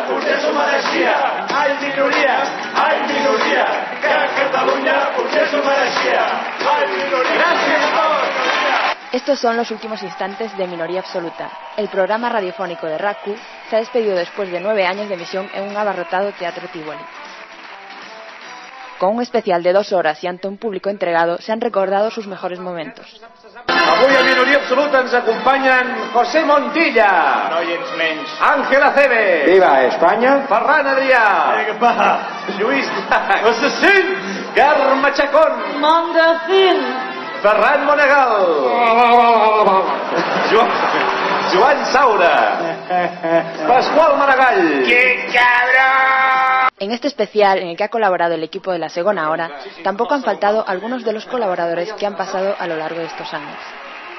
potser s'ho mereixia. Ai, minoria, que Catalunya potser s'ho mereixia. Ai, minoria. Gràcies a tots. Estos son los últimos instantes de Minoría Absoluta. El programa radiofónico de RAC1 se ha despedido después de 9 años de emisión en un abarrotado Teatro Tívoli. Con un especial de 2 horas y ante un público entregado, se han recordado sus mejores momentos. Avui a Minoria Absoluta ens acompanyen José Montilla, no gens menys, Ángel Acebe, Viva Espanya, Ferran Adrià, Lluís Llach, Assassín, Carme Chacón, Mondafín, Ferran Monegal, Joan Saura, Pasqual Maragall. ¡Qué cabrón! En este especial, en el que ha colaborado el equipo de la Segona Hora, tampoco han faltado algunos de los colaboradores que han pasado a lo largo de estos años.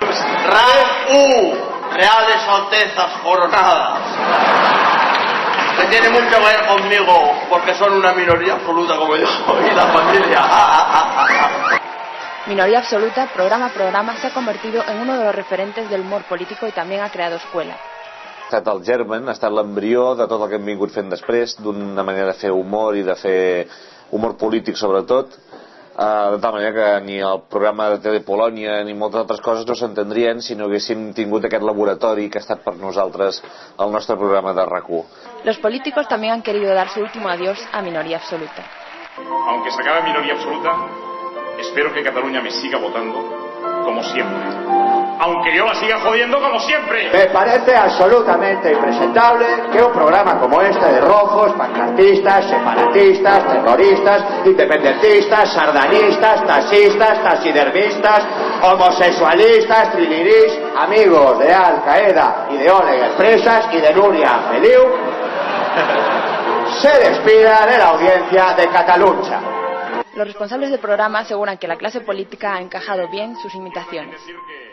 RAC1, Reales Altezas Coronadas, que tiene mucho que ver conmigo, porque son una minoría absoluta como yo y la familia. Minoría Absoluta, programa a programa, se ha convertido en uno de los referentes del humor político y también ha creado escuela. Ha estat el germen, ha estat l'embrió de tot el que hem vingut fent després, d'una manera de fer humor i de fer humor polític sobretot, de tal manera que ni el programa de Tele Polònia ni moltes altres coses no s'entendrien si no haguéssim tingut aquest laboratori que ha estat per nosaltres el nostre programa de RAC1. Los políticos también han querido dar su último adiós a Minoría Absoluta. Aunque se acabe Minoría Absoluta, espero que Cataluña me siga votando como siempre. Aunque yo la siga jodiendo como siempre. Me parece absolutamente impresentable que un programa como este de rojos, pancartistas, separatistas, terroristas, independentistas, sardanistas, taxistas, taxidermistas, homosexualistas, trilirís, amigos de Al Qaeda y de Oleg Expresas y de Núria Feliu, se despida de la audiencia de Catalunya. Los responsables del programa aseguran que la clase política ha encajado bien sus imitaciones.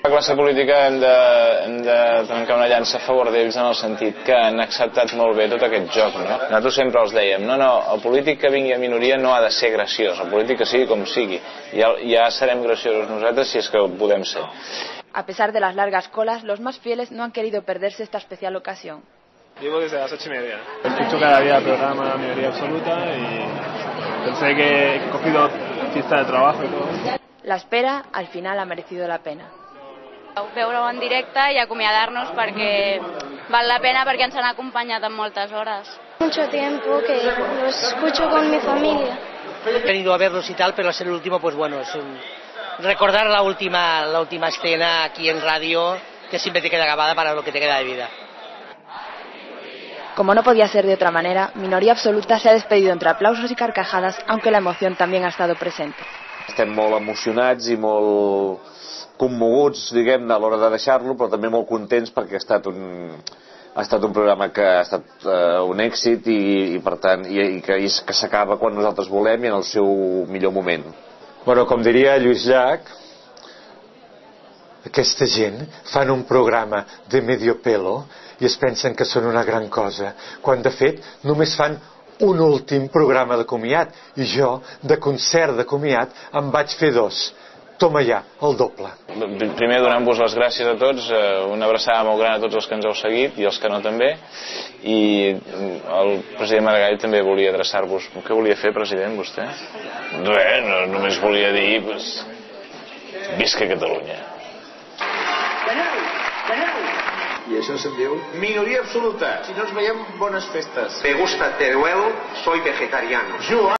La classe política hem de trencar una llança a favor d'ells en el sentit que han acceptat molt bé tot aquest joc, no? Nosaltres sempre els dèiem, no, el polític que vingui a minoria no ha de ser graciós, el polític que sigui com sigui, ja serem graciosos nosaltres si és que ho podem ser. A pesar de las largas colas, los más fieles no han querido perderse esta especial ocasión. Llevo desde las 8:30. Escucho cada día el programa Minoría Absoluta y pensé que he cogido fiesta de trabajo y todo. La espera al final ha merecido la pena. Veure-ho en directe i acomiadar-nos perquè val la pena perquè ens han acompanyat en moltes hores. Mucho tiempo que lo escucho con mi familia. He venido a verlos y tal, pero al ser el último, pues bueno, es recordar la última escena aquí en radio, que siempre te queda grabada para lo que te queda de vida. Como no podía ser de otra manera, Minoría Absoluta se ha despedido entre aplausos y carcajadas, aunque la emoción también ha estado presente. Estem molt emocionats i molt commoguts, diguem-ne, a l'hora de deixar-lo, però també molt contents perquè ha estat un programa que ha estat un èxit i per tant, que s'acaba quan nosaltres volem i en el seu millor moment. Bueno, com diria Lluís Llach, aquesta gent fan un programa de medio pelo i es pensen que són una gran cosa, quan de fet només fan un últim programa de comiat i jo, de concert de comiat, en vaig fer 2. Toma ja, el doble. Primer donant-vos les gràcies a tots, una abraçada molt gran a tots els que ens heu seguit i els que no també, i el president Maragall també volia adreçar-vos. Què volia fer, president, vostè? Res, només volia dir, visca Catalunya. I això se'n diu Minoria Absoluta. Si no ens veiem, bones festes. Me gusta Teruel, soy vegetariano.